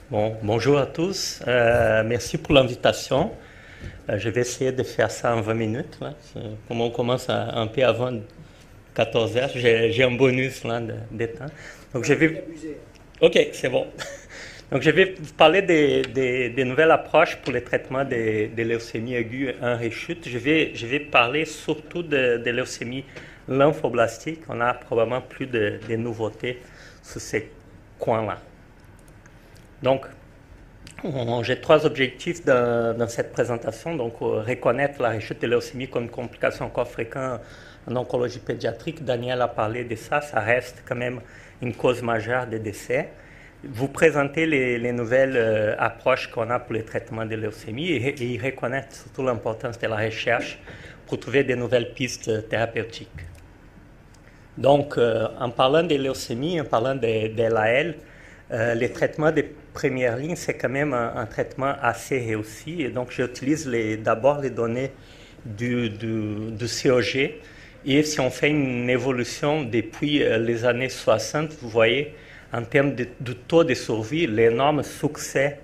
Bon, bonjour à tous. Merci pour l'invitation. Je vais essayer de faire ça en 20 minutes. Là. Comme on commence un peu avant 14 heures, j'ai un bonus là, de temps. Donc je vais... Ok, c'est bon. Donc je vais vous parler des nouvelles approches pour le traitement des leucémies aiguës en rechute. Je vais parler surtout de leucémie lymphoblastique. On a probablement plus de nouveautés sur ces coins-là. Donc, j'ai trois objectifs dans cette présentation. Donc, reconnaître la rechute de leucémie comme une complication encore fréquente en oncologie pédiatrique. Daniel a parlé de ça. Ça reste quand même une cause majeure de décès. Vous présenter les nouvelles approches qu'on a pour le traitement de leucémie et reconnaître surtout l'importance de la recherche pour trouver de nouvelles pistes thérapeutiques. Donc, en parlant de leucémie, en parlant de l'AL, les traitements de première ligne, c'est quand même un traitement assez réussi. Et donc, j'utilise d'abord les données du COG. Et si on fait une évolution depuis les années 60, vous voyez, en termes du taux de survie, l'énorme succès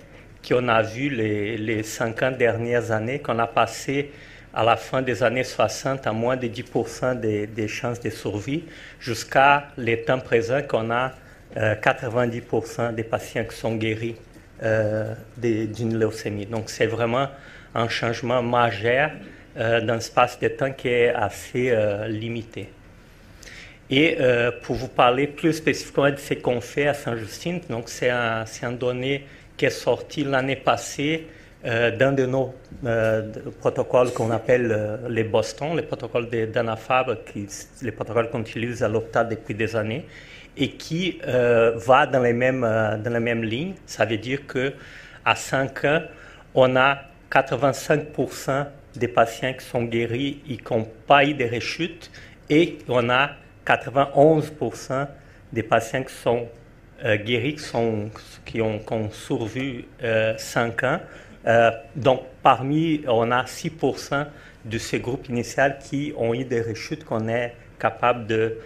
qu'on a vu les 50 dernières années, qu'on a passé à la fin des années 60 à moins de 10% des chances de survie, jusqu'à les temps présents qu'on a 90% des patients qui sont guéris d'une leucémie. Donc, c'est vraiment un changement majeur dans un espace de temps qui est assez limité. Et pour vous parler plus spécifiquement de ce qu'on fait à Sainte-Justine, donc c'est un donné qui est sorti l'année passée dans de nos protocoles qu'on appelle les Boston, les protocoles d'Anna-Fabre, les protocoles qu'on utilise à l'hôpital depuis des années, et qui va dans les mêmes lignes. Ça veut dire qu'à 5 ans, on a 85% des patients qui sont guéris et qui n'ont pas eu de rechute, et on a 91% des patients qui sont guéris, qui ont survécu 5 ans. Donc, on a 6% de ces groupes initiaux qui ont eu des rechutes qu'on est capable de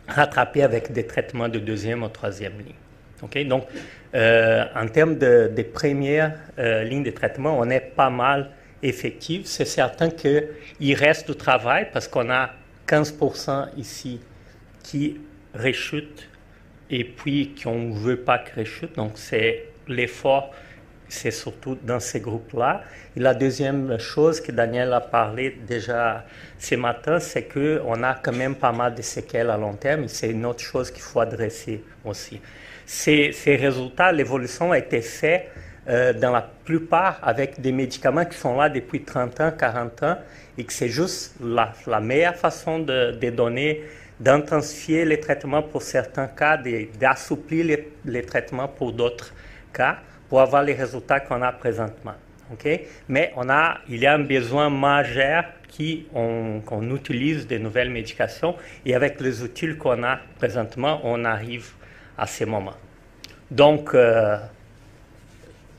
rattraper avec des traitements de deuxième ou troisième ligne. Okay? Donc, en termes de première ligne de traitement, on est pas mal effectif. C'est certain qu'il reste du travail parce qu'on a 15% ici qui rechutent et puis qu'on ne veut pas qu'ils rechutent. Donc, c'est l'effort, c'est surtout dans ces groupes-là. Et la deuxième chose que Daniel a parlé déjà ce matin, c'est qu'on a quand même pas mal de séquelles à long terme et c'est une autre chose qu'il faut adresser aussi. Ces résultats, l'évolution a été faite dans la plupart avec des médicaments qui sont là depuis 30 ans, 40 ans, et que c'est juste la meilleure façon de donner, d'intensifier les traitements pour certains cas, d'assouplir les traitements pour d'autres cas, pour avoir les résultats qu'on a présentement. Okay? Mais il y a un besoin majeur qu'on utilise de nouvelles médications, et avec les outils qu'on a présentement, on arrive à ces moments. Donc,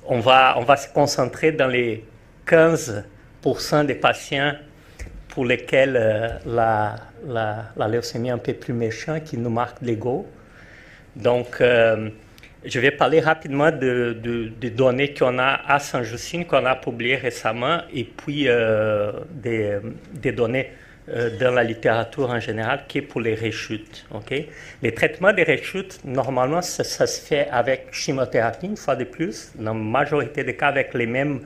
on va se concentrer dans les 15% des patients pour lesquels la leucémie est un peu plus méchante, qui nous marque l'ego. Donc, je vais parler rapidement des données qu'on a à Sainte-Justine, qu'on a publiées récemment, et puis des données dans la littérature en général, qui est pour les rechutes. Okay? Les traitements des rechutes, normalement, ça se fait avec chimiothérapie, une fois de plus, dans la majorité des cas avec les mêmes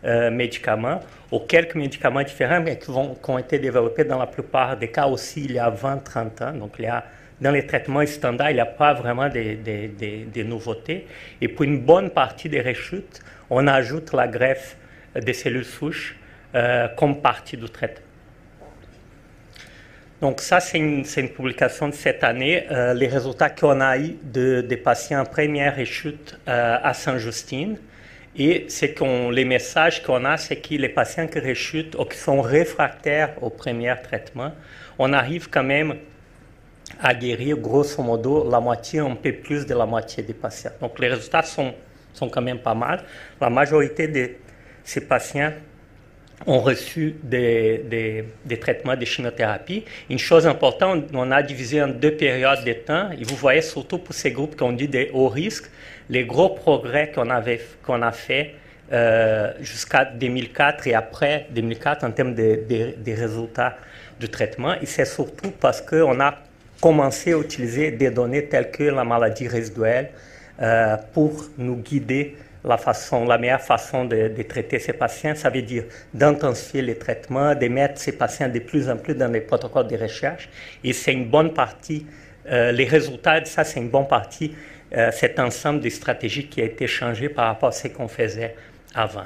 médicaments, ou quelques médicaments différents, mais qui ont été développés dans la plupart des cas aussi il y a 20-30 ans. Donc, dans les traitements standards, il n'y a pas vraiment des nouveautés. Et pour une bonne partie des rechutes, on ajoute la greffe des cellules souches comme partie du traitement. Donc ça, c'est une publication de cette année. Les résultats qu'on a eu des patients en première rechute à Sainte-Justine. Et les messages qu'on a, c'est que les patients qui rechutent ou qui sont réfractaires au premier traitement, on arrive quand même à guérir grosso modo la moitié, un peu plus de la moitié des patients. Donc les résultats sont quand même pas mal. La majorité de ces patients ont reçu des traitements de chimiothérapie. Une chose importante, on a divisé en 2 périodes de temps. Et vous voyez surtout pour ces groupes qui ont dit des hauts risques, les gros progrès qu'on a fait jusqu'à 2004 et après 2004 en termes des résultats du traitement. Et c'est surtout parce qu'on a commencé à utiliser des données telles que la maladie résiduelle pour nous guider la meilleure façon de traiter ces patients. Ça veut dire d'intensifier les traitements, de mettre ces patients de plus en plus dans les protocoles de recherche. Et c'est une bonne partie, les résultats de ça, c'est une bonne partie, cet ensemble de stratégies qui a été changé par rapport à ce qu'on faisait avant.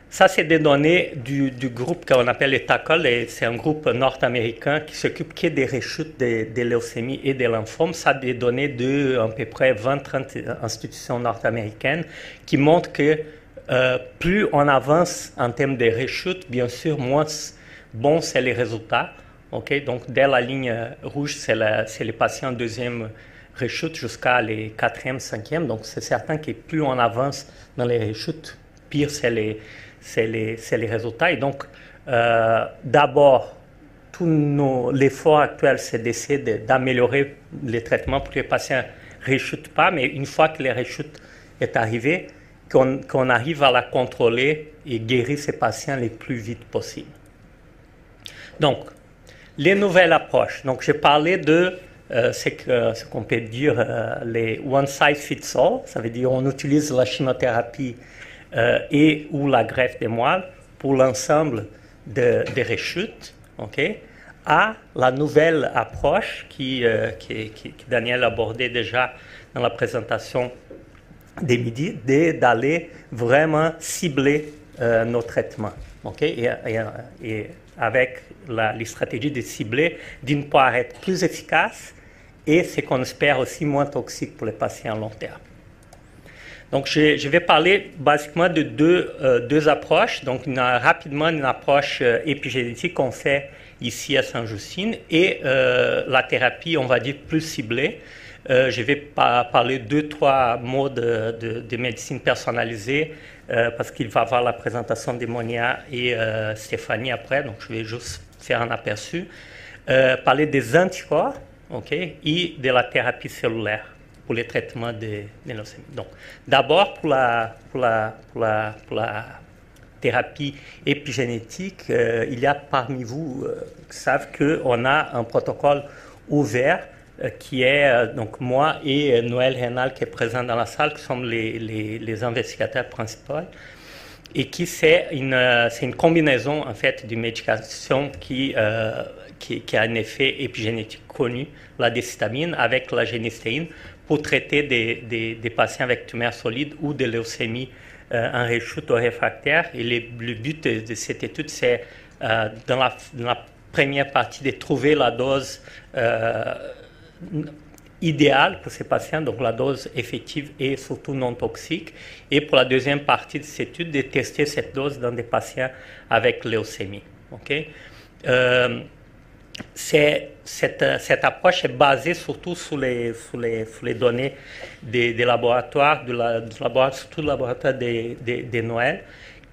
Ça, c'est des données du groupe qu'on appelle les TACOL. C'est un groupe nord-américain qui s'occupe que des rechutes des leucémies et des lymphomes. Ça, des données de à peu près 20-30 institutions nord-américaines qui montrent que plus on avance en termes de rechutes, bien sûr, moins bon c'est les résultats. Okay? Donc, dès la ligne rouge, c'est les patients en deuxième rechute jusqu'à les 4e, 5e. Donc, c'est certain que plus on avance dans les rechutes, pire c'est les résultats. Et donc, d'abord, tout l'effort actuel, c'est d'essayer d'améliorer les traitements pour que les patients ne rechutent pas, mais une fois que les rechutes est arrivée, qu'on arrive à la contrôler et guérir ces patients le plus vite possible. Donc, les nouvelles approches. Donc, j'ai parlé de ce qu'on peut dire les one size fits all. Ça veut dire on utilise la chimiothérapie et ou la greffe des moelles pour l'ensemble des rechutes, okay, à la nouvelle approche qui Daniel abordait déjà dans la présentation des midi, d'aller vraiment cibler nos traitements, okay, et avec les stratégies de cibler, d'une part être plus efficace et ce qu'on espère aussi moins toxique pour les patients à long terme. Donc, je vais parler basiquement de deux approches. Donc, rapidement, une approche épigénétique qu'on fait ici à Sainte-Justine et la thérapie, on va dire, plus ciblée. Je vais parler 2-3 mots de médecine personnalisée parce qu'il va y avoir la présentation de Monia et Stéphanie après. Donc, je vais juste faire un aperçu. Parler des anticorps, okay, et de la thérapie cellulaire pour les traitements de leucémie. Donc, d'abord, pour la thérapie épigénétique, il y a parmi vous qui savent qu'on a un protocole ouvert qui est, donc moi et Noël Rénal qui est présent dans la salle, qui sont les investigateurs principaux, et qui c'est une combinaison en fait d'une médication qui a un effet épigénétique connu, la décitabine avec la génistéine, pour traiter des patients avec tumeurs solides ou de leucémie en rechute ou réfractaire. Et le but de cette étude, c'est dans la première partie de trouver la dose idéale pour ces patients, donc la dose effective et surtout non toxique. Et pour la deuxième partie de cette étude, de tester cette dose dans des patients avec leucémie. Okay? Cette approche est basée surtout sur les données des laboratoires, surtout le laboratoire de Noël,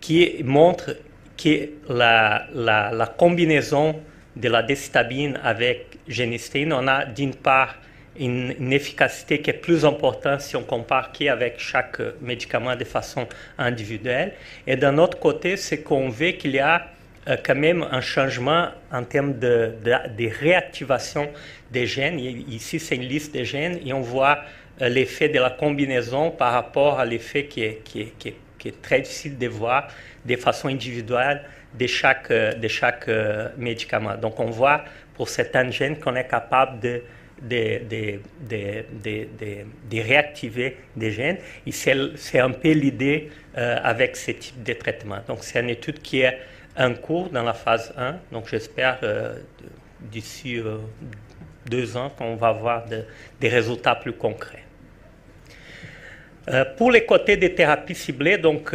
qui montre que la combinaison de la décitabine avec génistéine, on a d'une part une efficacité qui est plus importante si on compare qu'avec chaque médicament de façon individuelle. Et d'un autre côté, c'est qu'on veut qu'il y a quand même un changement en termes de réactivation des gènes. Ici, c'est une liste des gènes et on voit l'effet de la combinaison par rapport à l'effet qui est très difficile de voir de façon individuelle de chaque médicament. Donc, on voit pour certains gènes qu'on est capable de réactiver des gènes. Et c'est un peu l'idée avec ce type de traitement. Donc, c'est une étude qui est en cours dans la phase 1. Donc, j'espère d'ici 2 ans qu'on va avoir des résultats plus concrets. Pour les côtés des thérapies ciblées, donc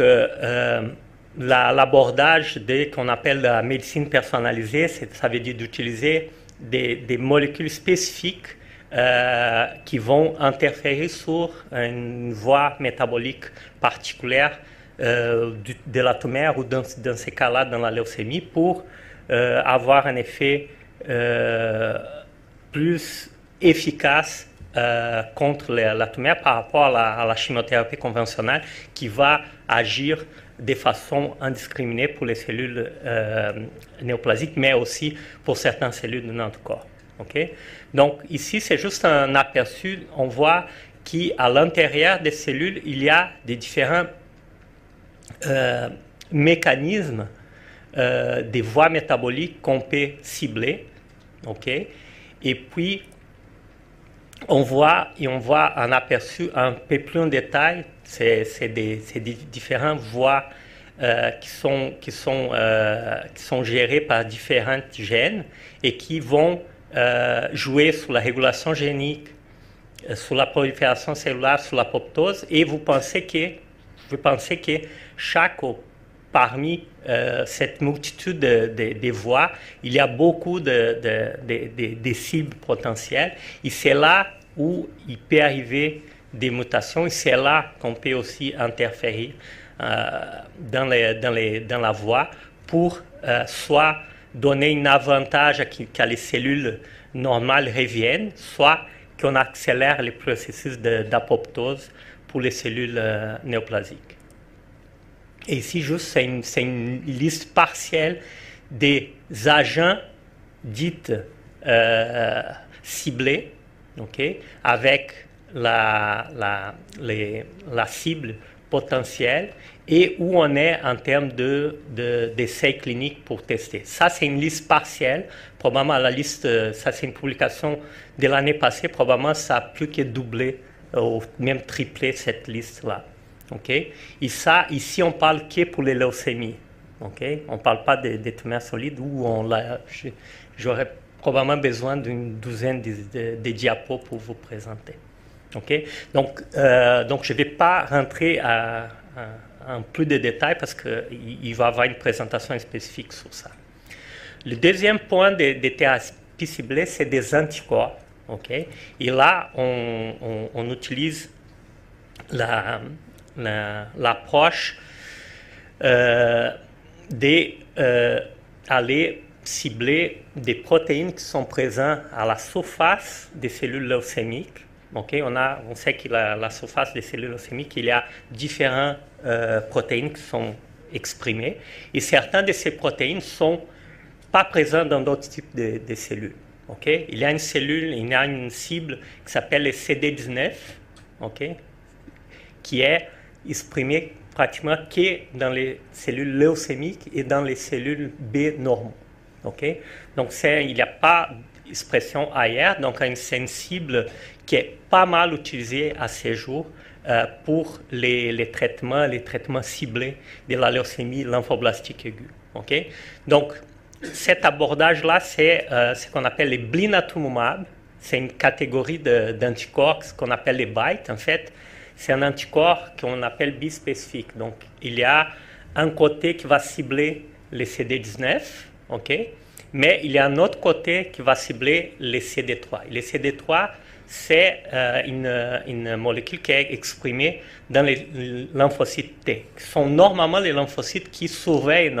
l'abordage qu'on appelle la médecine personnalisée, ça veut dire d'utiliser des molécules spécifiques qui vont interférer sur une voie métabolique particulière de l'atomère ou dans ces cas-là dans la leucémie pour avoir un effet plus efficace contre l'atomère par rapport à la chimiothérapie conventionnelle qui va agir de façon indiscriminée pour les cellules néoplasiques, mais aussi pour certaines cellules de notre corps. Okay? Donc ici, c'est juste un aperçu. On voit qu'à l'intérieur des cellules, il y a des différents mécanismes, des voies métaboliques qu'on peut cibler. Okay? Et puis, on voit un aperçu un peu plus en détail. C'est des différentes voies qui sont gérées par différents gènes et qui vont jouer sur la régulation génique, sur la prolifération cellulaire, sur l'apoptose. Et vous pensez que parmi cette multitude de voies, il y a beaucoup de cibles potentielles. Et c'est là où il peut arriver des mutations. Et c'est là qu'on peut aussi interférer dans la voie pour soit donner un avantage qu'à les cellules normales reviennent, soit qu'on accélère les processus d'apoptose pour les cellules néoplasiques. Et ici, juste, c'est une liste partielle des agents dits ciblés, okay, avec la cible potentielle et où on est en termes d'essais cliniques pour tester. Ça, c'est une liste partielle. Probablement, la liste, ça, c'est une publication de l'année passée. Probablement, ça a plus que doublé ou même triplé cette liste-là. Okay? Et ça, ici, on parle que pour les leucémies. Okay? On ne parle pas des tumeurs solides où j'aurais probablement besoin d'une douzaine de diapos pour vous présenter. Okay? Donc, je ne vais pas rentrer en plus de détails parce qu'il va y avoir une présentation spécifique sur ça. Le deuxième point des thérapies ciblées, c'est des anticorps. Okay? Et là, on utilise l'approche d'aller cibler des protéines qui sont présentes à la surface des cellules leucémiques. Okay? On sait qu'à la surface des cellules leucémiques, il y a différentes protéines qui sont exprimées. Et certaines de ces protéines ne sont pas présentes dans d'autres types de cellules. Okay? Il y a une cible qui s'appelle le CD19, okay? Qui est exprimée pratiquement que dans les cellules leucémiques et dans les cellules B normaux. Okay? Donc, il n'y a pas d'expression ailleurs. Donc, c'est une cible qui est pas mal utilisée à ces jours pour les traitements ciblés de la leucémie lymphoblastique aiguë. Okay? Donc, cet abordage-là, c'est ce qu'on appelle les blinatumomab. C'est une catégorie d'anticorps, ce qu'on appelle les BiTE. En fait, c'est un anticorps qu'on appelle bispécifique. Donc, il y a un côté qui va cibler les CD19, okay? Mais il y a un autre côté qui va cibler les CD3. Et les CD3, c'est une molécule qui est exprimée dans les lymphocytes T, qui sont normalement les lymphocytes qui surveillent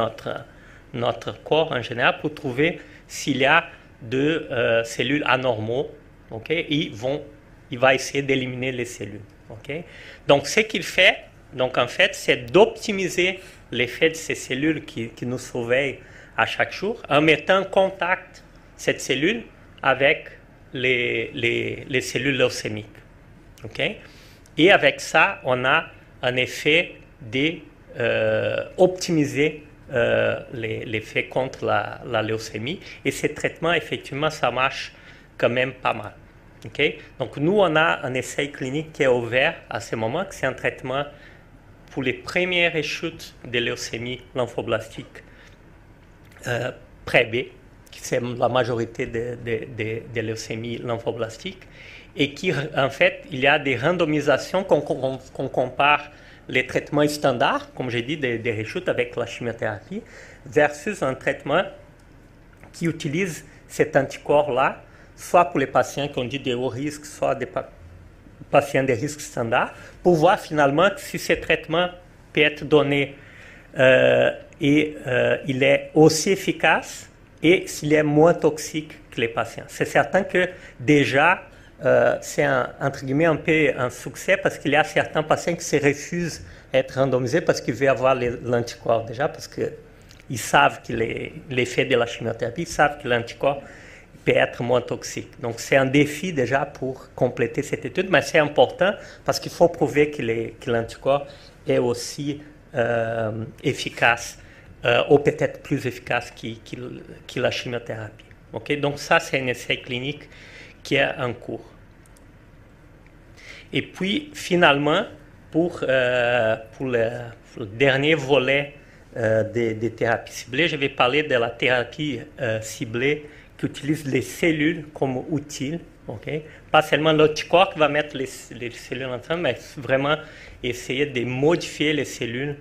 notre corps en général pour trouver s'il y a de cellules anormaux, okay? Il va essayer d'éliminer les cellules. Okay? Donc, ce qu'il fait, donc, en fait, c'est d'optimiser l'effet de ces cellules qui nous surveillent à chaque jour en mettant en contact cette cellule avec les cellules leucémiques. Okay? Et avec ça, on a un effet d'optimiser l'effet contre la leucémie. Et ces traitements, effectivement, ça marche quand même pas mal. Okay? Donc, nous, on a un essai clinique qui est ouvert à ce moment, c'est un traitement pour les premières rechutes de leucémie lymphoblastique pré-B, qui c'est la majorité des leucémies lymphoblastiques, et qui, en fait, il y a des randomisations qu'on compare les traitements standards, comme j'ai dit, des rechutes avec la chimiothérapie, versus un traitement qui utilise cet anticorps-là, soit pour les patients qui ont dit des hauts risques, soit des patients de risque standard, pour voir finalement si ces traitements peut être donné et il est aussi efficace et s'il est moins toxique que les patients. C'est certain que déjà, c'est entre guillemets un peu un succès parce qu'il y a certains patients qui se refusent à être randomisés parce qu'ils veulent avoir l'anticorps déjà, parce qu'ils savent que l'effet de la chimiothérapie, ils savent que l'anticorps peut être moins toxique. Donc c'est un défi déjà pour compléter cette étude, mais c'est important parce qu'il faut prouver que l'anticorps est aussi efficace ou peut-être plus efficace que la chimiothérapie. Okay? Donc ça, c'est un essai clinique qui est en cours. Et puis, finalement, pour le dernier volet des thérapies ciblées, je vais parler de la thérapie ciblée qui utilise les cellules comme outil. Okay? Pas seulement l'anticorps qui va mettre les cellules ensemble, mais vraiment essayer de modifier les cellules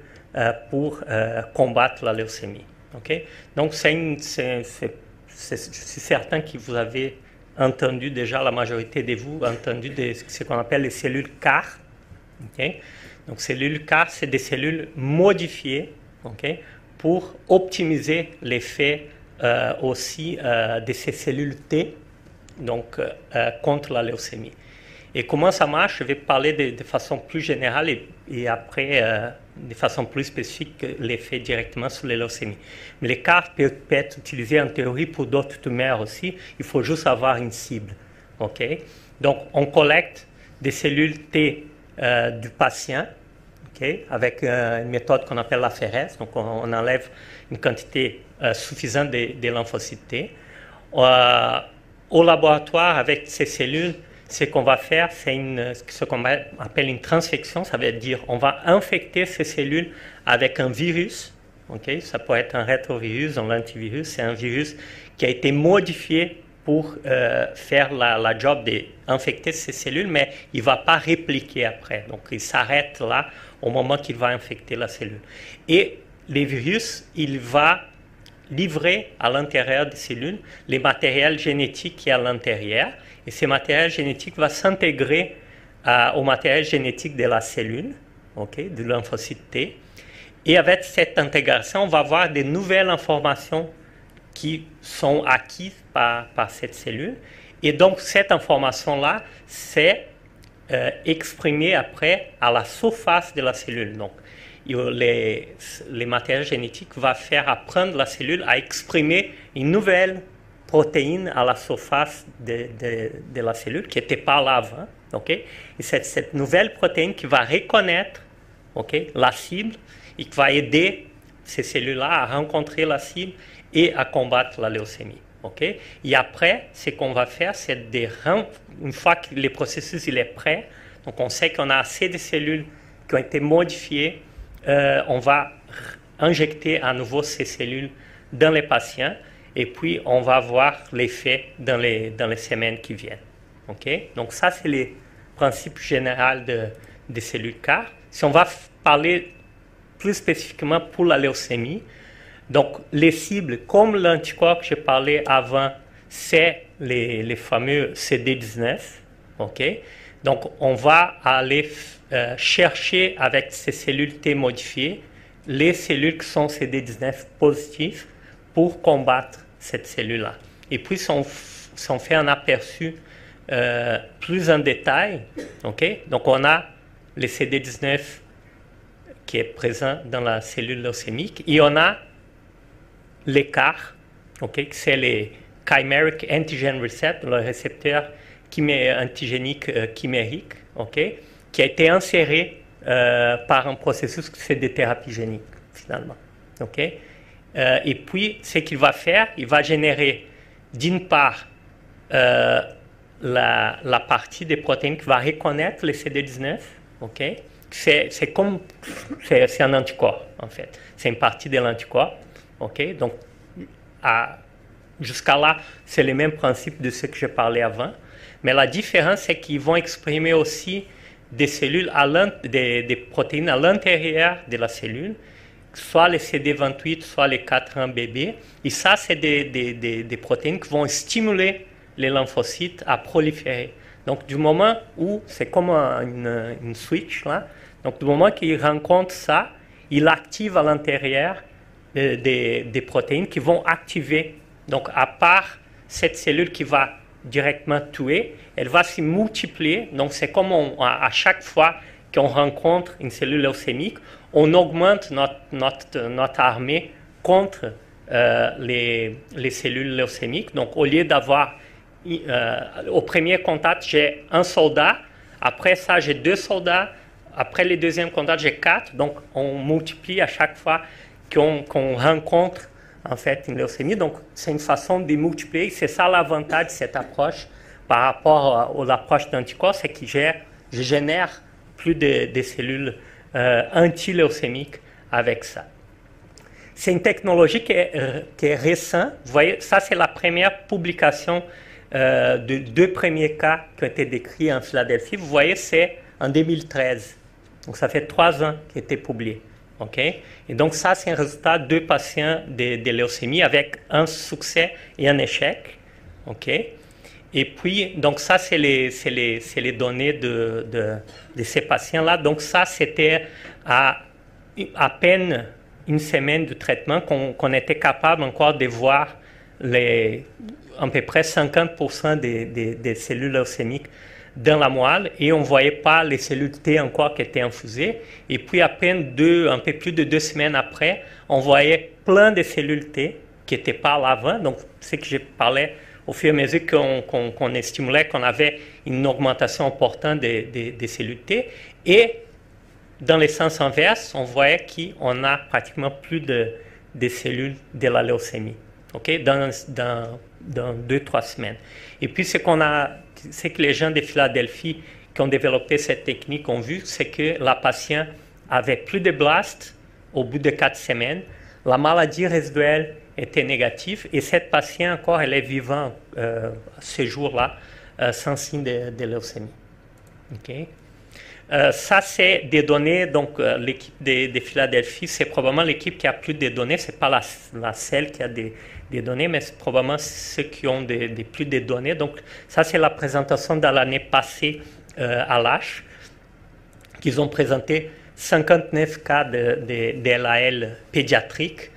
pour combattre la leucémie. Okay? Donc, je suis certain que vous avez entendu déjà, la majorité de vous, entendu de ce qu'on appelle les cellules CAR. Okay? Donc, cellules CAR, c'est des cellules modifiées, okay, pour optimiser l'effet aussi de ces cellules T, donc contre la leucémie. Et comment ça marche? Je vais parler de façon plus générale et après de façon plus spécifique l'effet directement sur les leucémies. Mais les CAR peuvent être utilisés en théorie pour d'autres tumeurs aussi. Il faut juste avoir une cible. Okay? Donc, on collecte des cellules T du patient, okay, avec une méthode qu'on appelle l'aphérèse. Donc, on enlève une quantité suffisante de lymphocytes T. Au laboratoire, avec ces cellules, ce qu'on va faire, c'est ce qu'on appelle une transfection. Ça veut dire on va infecter ces cellules avec un virus. Okay? Ça peut être un rétrovirus, un lentivirus. C'est un virus qui a été modifié pour faire la job d'infecter ces cellules, mais il ne va pas répliquer après. Donc, il s'arrête là au moment qu'il va infecter la cellule. Et les virus, il va livrer à l'intérieur des cellules les matériels génétiques qui est à l'intérieur. Et ce matériel génétique va s'intégrer au matériel génétique de la cellule, okay, du lymphocyte T. Et avec cette intégration, on va avoir des nouvelles informations qui sont acquises par cette cellule. Et donc, cette information-là, c'est exprimée après à la surface de la cellule. Donc, les matériels génétiques vont faire apprendre la cellule à exprimer une nouvelle protéine à la surface de la cellule qui n'était pas là avant. Okay? Et c'est cette nouvelle protéine qui va reconnaître, okay, la cible et qui va aider ces cellules-là à rencontrer la cible et à combattre la leucémie. Okay? Et après, ce qu'on va faire, c'est une fois que le processus il est prêt, donc on sait qu'on a assez de cellules qui ont été modifiées, on va injecter à nouveau ces cellules dans les patients et puis on va voir l'effet dans les semaines qui viennent. Okay? Donc ça, c'est les principes généraux des cellules CAR. Si on va parler plus spécifiquement pour la leucémie, donc les cibles, comme l'anticorps que j'ai parlé avant, c'est les fameux CD19. Okay? Donc on va aller chercher avec ces cellules T modifiées les cellules qui sont CD19 positives pour combattre cette cellule-là. Et puis, si on fait un aperçu plus en détail, okay? Donc on a les CD19 qui est présent dans la cellule leucémique et on a les CAR, okay? C'est les Chimeric Antigen Receptor, le récepteur antigénique chimérique, okay? Qui a été inséré par un processus qui c'est des thérapies géniques, finalement. Okay? Et puis, ce qu'il va faire, il va générer, d'une part, la partie des protéines qui va reconnaître les CD19. Okay? C'est un anticorps, en fait. C'est une partie de l'anticorps. Okay? Donc, jusqu'à là, c'est le même principe de ce que je parlais avant. Mais la différence, c'est qu'ils vont exprimer aussi des cellules, des protéines à l'intérieur de la cellule, soit les CD28, soit les 4-1BB. Et ça, c'est des protéines qui vont stimuler les lymphocytes à proliférer. Donc, du moment où, c'est comme une switch, là, donc du moment qu'ils rencontrent ça, il active à l'intérieur des protéines qui vont activer. Donc, à part cette cellule qui va directement tuer, elle va se multiplier. Donc, c'est comme à chaque fois qu'on rencontre une cellule leucémique, on augmente notre armée contre les cellules leucémiques. Donc, au lieu d'avoir, au premier contact, j'ai un soldat. Après ça, j'ai 2 soldats. Après le deuxième contact, j'ai 4. Donc, on multiplie à chaque fois qu'on rencontre en fait une leucémie. Donc, c'est une façon de multiplier. C'est ça l'avantage de cette approche par rapport à l'approche d'anticorps, c'est que je génère plus de cellules anti-leucémiques avec ça. C'est une technologie qui est récente. Vous voyez, ça, c'est la première publication de 2 premiers cas qui ont été décrits en Philadelphie. Vous voyez, c'est en 2013. Donc, ça fait 3 ans qu'il a été publié. Okay? Et donc, ça, c'est un résultat de 2 patients de leucémie avec un succès et un échec. Okay? Et puis, donc ça, c'est les données de ces patients-là. Donc, ça, c'était à peine une semaine de traitement qu'on était capable encore de voir à peu près 50% des cellules leucémiques dans la moelle, et on ne voyait pas les cellules T encore qui étaient infusées. Et puis, à peine un peu plus de 2 semaines après, on voyait plein de cellules T qui n'étaient pas là avant. Donc, c'est que je parlais au fur et à mesure qu'on stimulait, qu'on avait une augmentation importante des cellules T. Et dans le sens inverse, on voyait qu'on a pratiquement plus de cellules de la leucémie, okay? dans 2-3 semaines. Et puis, ce que les gens de Philadelphie qui ont développé cette technique ont vu, c'est que la patiente avait plus de blastes au bout de 4 semaines. La maladie résiduelle était négative et cette patiente encore, elle est vivante ce jour-là sans signe de leucémie. Okay? Ça, c'est des données, donc l'équipe de Philadelphie, c'est probablement l'équipe qui a plus de données, ce n'est pas la seule qui a des données, mais c'est probablement ceux qui ont plus de données. Donc, ça, c'est la présentation de l'année passée à l'ASH, qu'ils ont présenté 59 cas de LAL pédiatrique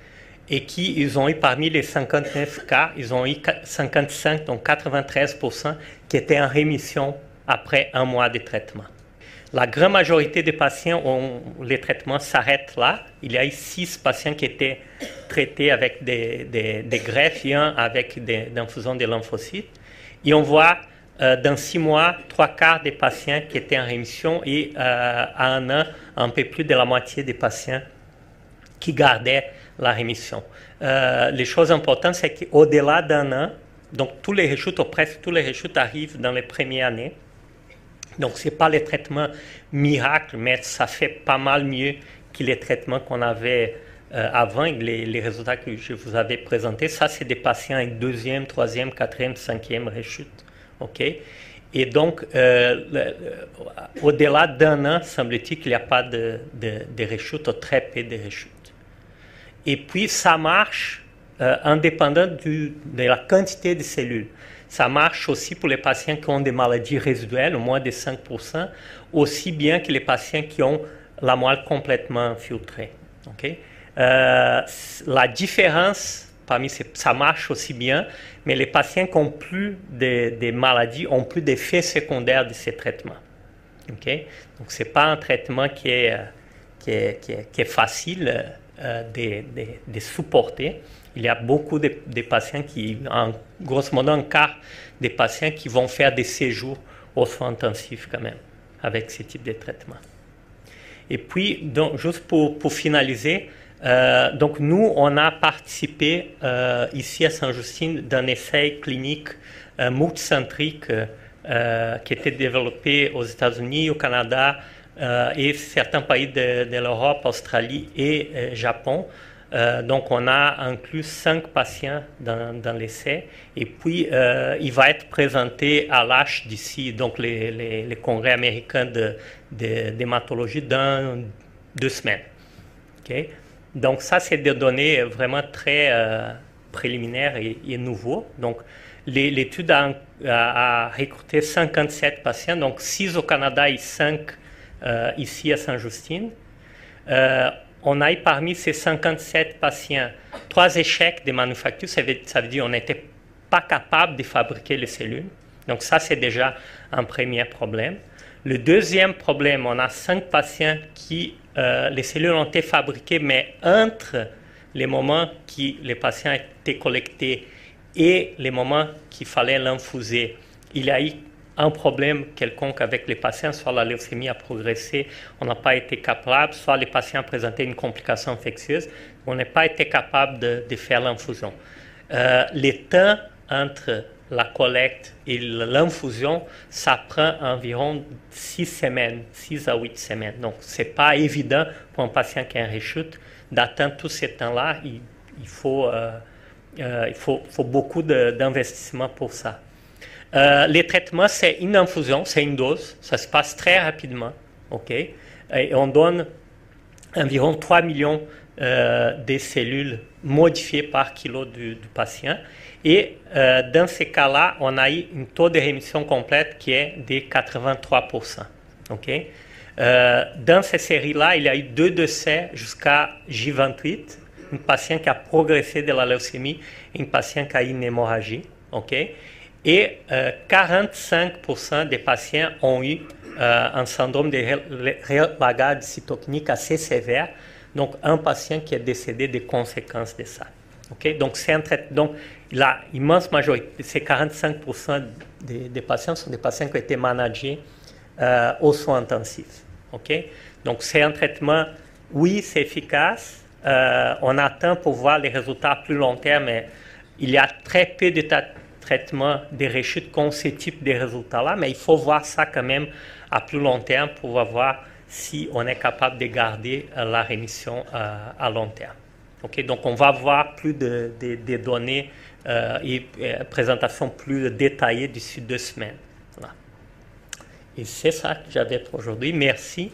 et ils ont eu parmi les 59 cas, ils ont eu 55, donc 93% qui étaient en rémission après 1 mois de traitement. La grande majorité des patients, les traitements s'arrêtent là. Il y a eu 6 patients qui étaient traités avec des greffes et 1 avec des infusions de lymphocytes. Et on voit dans 6 mois, 3/4 des patients qui étaient en rémission et à 1 an, un peu plus de la moitié des patients qui gardaient la rémission. Les choses importantes, c'est qu'au-delà d'1 an, donc tous les rechutes, ou presque tous les rechutes arrivent dans les premières années. Donc, ce n'est pas les traitements miracles, mais ça fait pas mal mieux que les traitements qu'on avait avant, les résultats que je vous avais présentés. Ça, c'est des patients avec 2e, 3e, 4e, 5e rechute. Okay? Et donc, au-delà d'1 an, semble-t-il qu'il n'y a pas de rechute, ou très peu de rechute. Et puis, ça marche indépendant de la quantité de cellules. Ça marche aussi pour les patients qui ont des maladies résiduelles, au moins de 5%, aussi bien que les patients qui ont la moelle complètement infiltrée. Okay? La différence, ça marche aussi bien, mais les patients qui ont plus de maladies ont plus d'effets secondaires de ces traitements. Okay? Donc, ce n'est pas un traitement qui est facile de supporter. Il y a beaucoup de patients grosso modo, un quart des patients qui vont faire des séjours aux soins intensifs quand même, avec ce type de traitement. Et puis, donc, juste pour finaliser, donc nous, on a participé ici à Sainte-Justine d'un essai clinique multicentrique qui était développé aux États-Unis, au Canada et certains pays de l'Europe, Australie et Japon. Donc, on a inclus 5 patients dans l'essai. Et puis, il va être présenté à l'ASH d'ici, donc les congrès américains d'hématologie dans 2 semaines. Okay? Donc, ça, c'est des données vraiment très préliminaires et nouveaux. Donc, l'étude a recruté 57 patients, donc 6 au Canada et 5 ici à Sainte-Justine. on a eu parmi ces 57 patients 3 échecs de manufacture. Ça veut dire qu'on n'était pas capable de fabriquer les cellules. Donc ça, c'est déjà un premier problème. Le deuxième problème, on a 5 patients qui, les cellules ont été fabriquées, mais entre les moments que les patients étaient collectés et les moments qu'il fallait l'infuser, il y a eu un problème quelconque avec les patients, soit la leucémie a progressé, on n'a pas été capable, soit les patients présentaient une complication infectieuse, on n'a pas été capable de faire l'infusion. Les temps entre la collecte et l'infusion, ça prend environ 6 semaines, 6 à 8 semaines. Donc, ce n'est pas évident pour un patient qui a une rechute d'atteindre tous ces temps-là. Il faut beaucoup d'investissement pour ça. Les traitements, c'est une infusion, c'est une dose. Ça se passe très rapidement. Okay? Et on donne environ 3 millions de cellules modifiées par kilo du patient. Et dans ces cas-là, on a eu un taux de rémission complète qui est de 83%. Okay? Dans ces séries-là, il y a eu 2 décès jusqu'à J28, un patient qui a progressé de la leucémie et un patient qui a eu une hémorragie. Okay? Et 45% des patients ont eu un syndrome de relagage cytokinique assez sévère, donc un patient qui est décédé des conséquences de ça. Okay? Donc, la immense majorité, ces 45% des patients sont des patients qui ont été managés aux soins intensifs. Okay? Donc, c'est un traitement, oui, c'est efficace. On attend pour voir les résultats à plus long terme, mais il y a très peu de traitements de rechute qui ont ce type de résultats-là, mais il faut voir ça quand même à plus long terme pour voir si on est capable de garder la rémission à long terme. Okay? Donc, on va voir plus de données et présentations plus détaillées d'ici 2 semaines. Voilà. Et c'est ça que j'avais pour aujourd'hui. Merci.